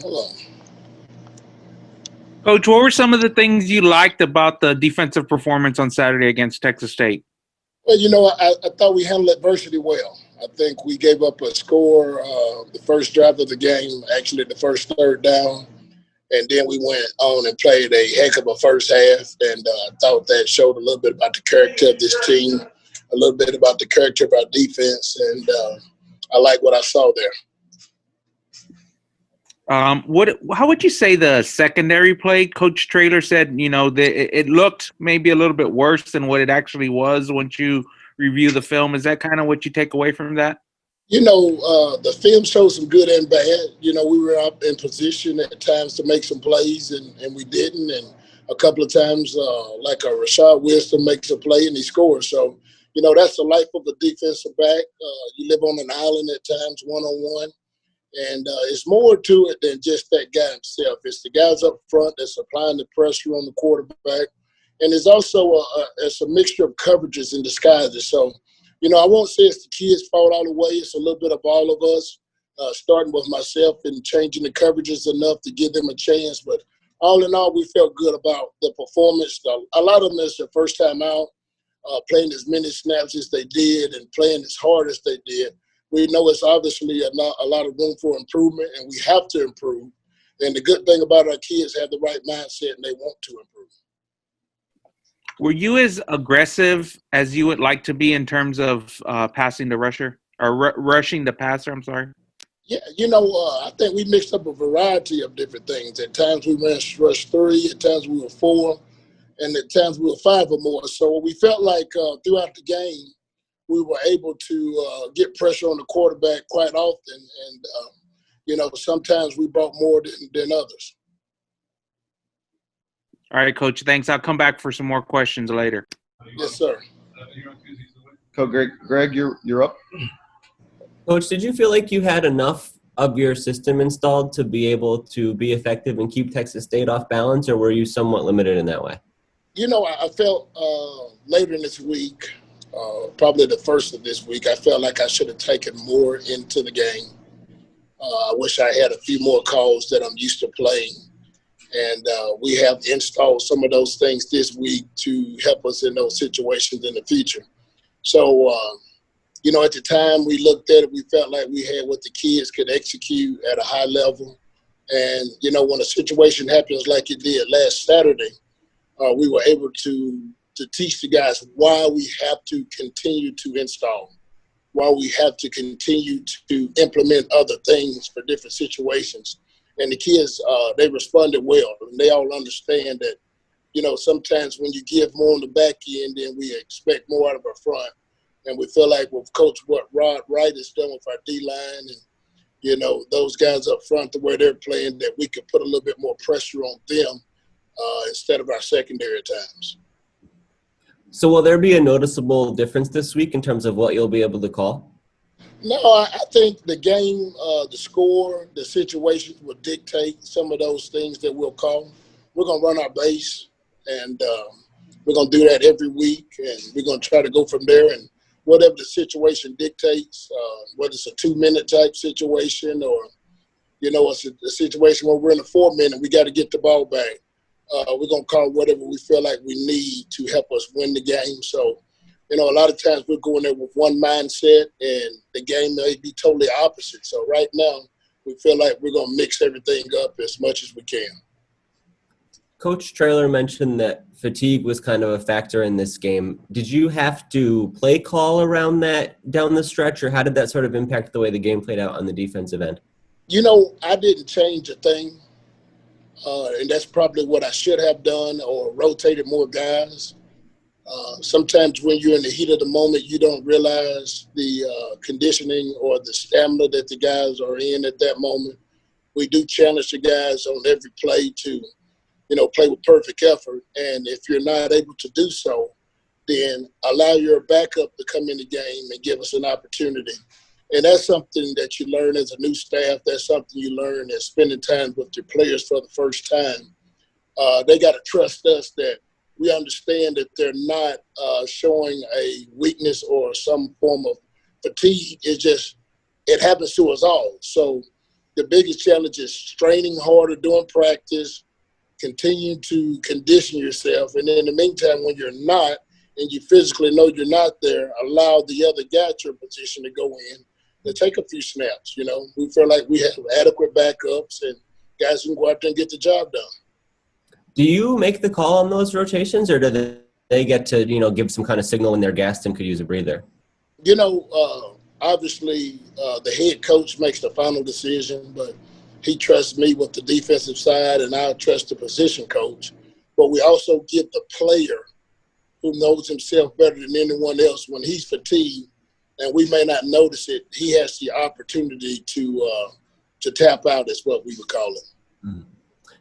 Hold on. Coach, what were some of the things you liked about the defensive performance on Saturday against Texas State? Well, I thought we handled adversity well. I think we gave up a score the first drive of the game, actually the first third down, and then we went on and played a heck of a first half, and I thought that showed a little bit about the character of this team, a little bit about the character of our defense, and I like what I saw there. How would you say the secondary played? Coach Traylor said, it looked maybe a little bit worse than what it actually was once you review the film. Is that kind of what you take away from that? The film shows some good and bad. We were up in position at times to make some plays, and we didn't. And a couple of times, like a Rashad Wilson makes a play and he scores. So, that's the life of a defensive back. You live on an island at times, one-on-one. And it's more to it than just that guy himself. It's the guys up front that's applying the pressure on the quarterback. And it's also it's a mixture of coverages and disguises. So, I won't say it's the kids' fault all the way. It's a little bit of all of us, starting with myself and changing the coverages enough to give them a chance. But all in all, we felt good about the performance. A lot of them is their first time out, playing as many snaps as they did and playing as hard as they did. We know it's obviously a lot of room for improvement, and we have to improve. And the good thing about our kids have the right mindset, and they want to improve. Were you as aggressive as you would like to be in terms of passing the rusher or rushing the passer? I'm sorry. Yeah, I think we mixed up a variety of different things. At times we ran rush 3, at times we were 4, and at times we were 5 or more. So we felt like throughout the game, we were able to get pressure on the quarterback quite often. And, sometimes we brought more than others. All right, Coach, thanks. I'll come back for some more questions later. Yes, sir. Coach Greg, you're up. Coach, did you feel like you had enough of your system installed to be able to be effective and keep Texas State off balance, or were you somewhat limited in that way? I felt later in this week, probably the first of this week, I felt like I should have taken more into the game. I wish I had a few more calls that I'm used to playing. And we have installed some of those things this week to help us in those situations in the future. So, at the time we looked at it, we felt like we had what the kids could execute at a high level. And, when a situation happens like it did last Saturday, we were able to teach the guys why we have to continue to install, why we have to continue to implement other things for different situations. And the kids, they responded well. And they all understand that, sometimes when you give more on the back end, then we expect more out of our front. And we feel like with Coach Rod Wright has done with our D-line and, those guys up front, the way they're playing, that we could put a little bit more pressure on them instead of our secondary at times. So will there be a noticeable difference this week in terms of what you'll be able to call? No, I think the game, the score, the situations will dictate some of those things that we'll call. We're going to run our base, and we're going to do that every week, and we're going to try to go from there. And whatever the situation dictates, whether it's a 2-minute type situation or, it's a situation where we're in a 4-minute, we got to get the ball back. We're going to call whatever we feel like we need to help us win the game. So, a lot of times we're going there with one mindset, and the game may be totally opposite. So right now, we feel like we're going to mix everything up as much as we can. Coach Traylor mentioned that fatigue was kind of a factor in this game. Did you have to play call around that down the stretch, or how did that sort of impact the way the game played out on the defensive end? I didn't change a thing, and that's probably what I should have done, or rotated more guys. Sometimes when you're in the heat of the moment, you don't realize the conditioning or the stamina that the guys are in at that moment. We do challenge the guys on every play to, play with perfect effort. And if you're not able to do so, then allow your backup to come in the game and give us an opportunity. And that's something that you learn as a new staff. That's something you learn as spending time with your players for the first time. They got to trust us that we understand that they're not showing a weakness or some form of fatigue. It's just, it happens to us all. So, the biggest challenge is straining harder, doing practice, continuing to condition yourself. And in the meantime, when you're not, and you physically know you're not there, allow the other guy at your position to go in and take a few snaps. You know, we feel like we have adequate backups and guys who can go out there and get the job done. Do you make the call on those rotations, or do they get to, give some kind of signal when they're gassed and could use a breather? Obviously, the head coach makes the final decision, but he trusts me with the defensive side, and I trust the position coach. But we also give the player who knows himself better than anyone else when he's fatigued, and we may not notice it, he has the opportunity to tap out, is what we would call it. Mm-hmm.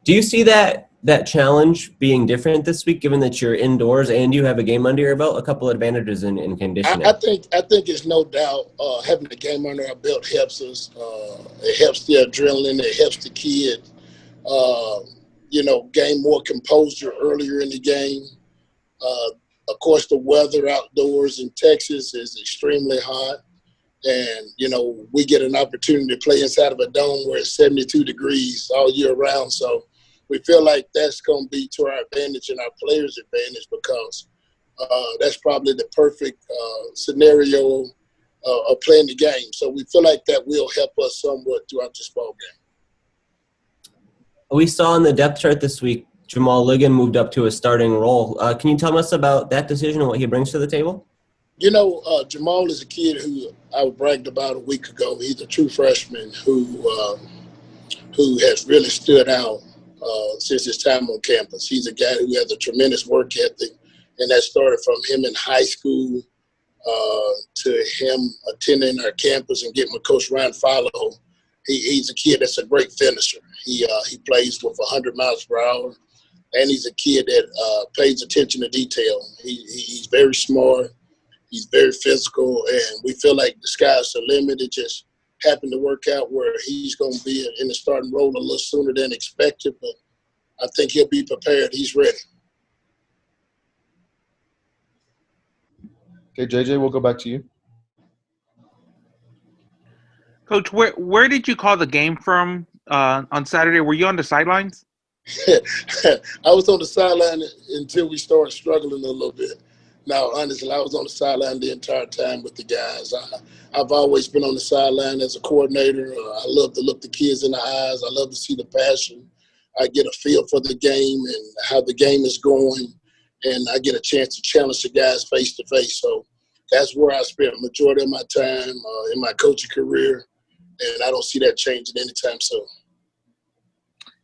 Do you see that challenge being different this week, given that you're indoors and you have a game under your belt? A couple advantages in conditioning. I think it's no doubt having a game under our belt helps us. It helps the adrenaline. It helps the kid, gain more composure earlier in the game. Of course, the weather outdoors in Texas is extremely hot. And, we get an opportunity to play inside of a dome where it's 72 degrees all year round. So we feel like that's going to be to our advantage and our players' advantage, because that's probably the perfect scenario of playing the game. So we feel like that will help us somewhat throughout this ball game. We saw on the depth chart this week, Jamal Ligon moved up to a starting role. Can you tell us about that decision and what he brings to the table? Jamal is a kid who I bragged about a week ago. He's a true freshman who has really stood out since his time on campus. He's a guy who has a tremendous work ethic, and that started from him in high school to him attending our campus and getting with Coach Ryan Follow. He's a kid that's a great finisher. He plays with 100 miles per hour, and he's a kid that pays attention to detail. He's very smart. He's very physical, and we feel like the sky's the limit. It just happened to work out where he's going to be in the starting role a little sooner than expected, but I think he'll be prepared. He's ready. Okay, JJ, we'll go back to you. Coach, where did you call the game from on Saturday? Were you on the sidelines? I was on the sideline until we started struggling a little bit. Now, honestly, I was on the sideline the entire time with the guys. I've always been on the sideline as a coordinator. I love to look the kids in the eyes. I love to see the passion. I get a feel for the game and how the game is going, and I get a chance to challenge the guys face to face. So that's where I spent the majority of my time in my coaching career, and I don't see that changing anytime soon.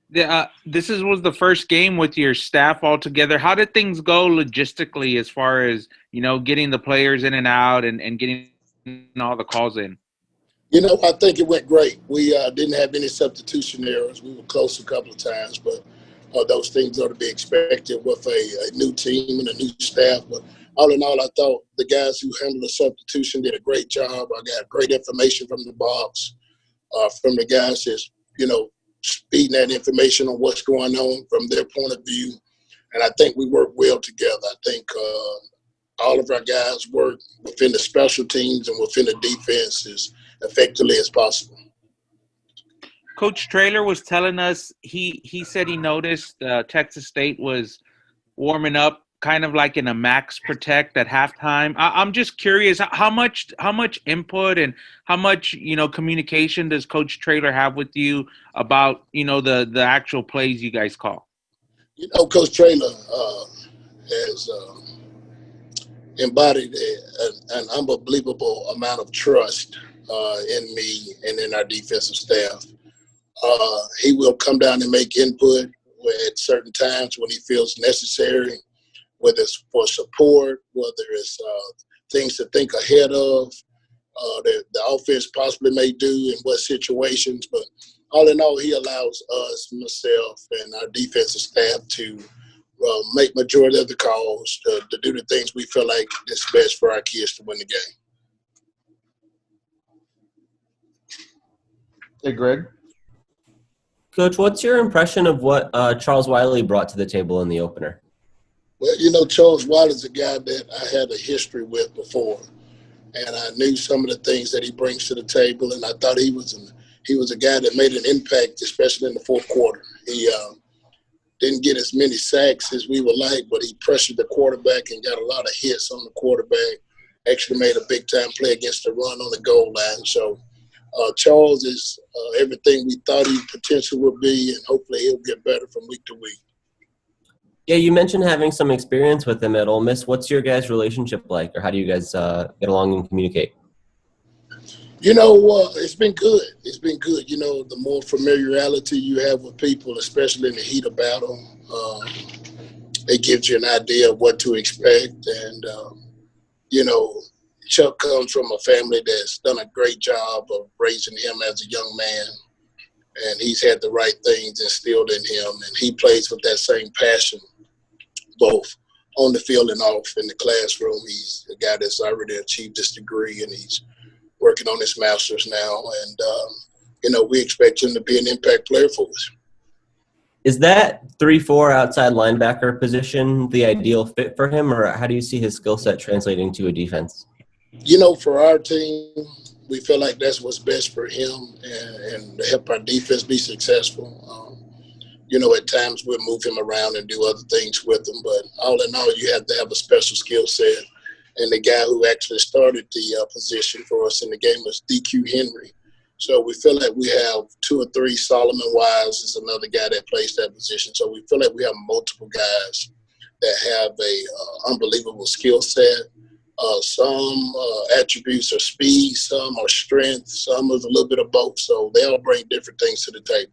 This was the first game with your staff all together. How did things go logistically as far as, getting the players in and out and getting all the calls in? I think it went great. We didn't have any substitution errors. We were close a couple of times, but those things are to be expected with a new team and a new staff. But all in all, I thought the guys who handled the substitution did a great job. I got great information from the box, from the guys that's, feeding that information on what's going on from their point of view. And I think we work well together. I think all of our guys work within the special teams and within the defense as effectively as possible. Coach Traylor was telling us he said he noticed Texas State was warming up kind of like in a max protect at halftime. I'm just curious, how much input and how much communication does Coach Traylor have with you about the actual plays you guys call? Coach Traylor has embodied an unbelievable amount of trust in me and in our defensive staff. He will come down and make input at certain times when he feels necessary, whether it's for support, whether it's things to think ahead of, that the offense possibly may do in what situations. But all in all, he allows us, myself, and our defensive staff to make majority of the calls, to do the things we feel like is best for our kids to win the game. Hey, Greg. Coach, what's your impression of what Charles Wiley brought to the table in the opener? Well, Charles Wiley's a guy that I had a history with before, and I knew some of the things that he brings to the table, and I thought he was an he was a guy that made an impact, especially in the fourth quarter. He didn't get as many sacks as we would like, but he pressured the quarterback and got a lot of hits on the quarterback. Actually made a big-time play against the run on the goal line. So Charles is everything we thought he potentially would be, and hopefully he'll get better from week to week. Yeah, you mentioned having some experience with him at Ole Miss. What's your guys' relationship like, or how do you guys get along and communicate? It's been good. It's been good. The more familiarity you have with people, especially in the heat of battle, it gives you an idea of what to expect. And, Chuck comes from a family that's done a great job of raising him as a young man. And he's had the right things instilled in him. And he plays with that same passion, both on the field and off in the classroom. He's a guy that's already achieved his degree, and he's working on his master's now, and we expect him to be an impact player for us. Is that 3-4 outside linebacker position the ideal fit for him, or how do you see his skill set translating to a defense? For our team, we feel like that's what's best for him and to help our defense be successful. At times we'll move him around and do other things with him, but all in all, you have to have a special skill set. And the guy who actually started the position for us in the game was DQ Henry. So we feel like we have 2 or 3. Solomon Wise is another guy that plays that position. So we feel like we have multiple guys that have a unbelievable skill set. Some attributes are speed, some are strength, some is a little bit of both. So they all bring different things to the table.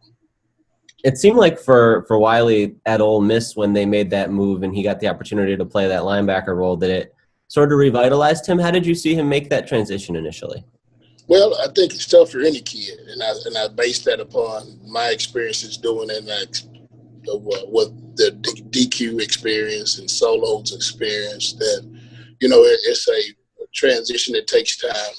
It seemed like for Wiley at Ole Miss when they made that move and he got the opportunity to play that linebacker role, that it sort of revitalized him. How did you see him make that transition initially? Well, I think it's tough for any kid, and I base that upon my experiences doing it, and what the DQ experience and Solo's experience. That it's a transition that takes time.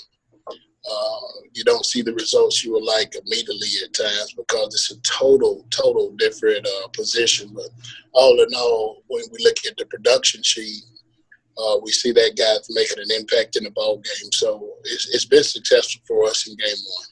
You don't see the results you would like immediately at times because it's a total different position. But all in all, when we look at the production sheet, we see that guy making an impact in the ball game. So it's been successful for us in game one.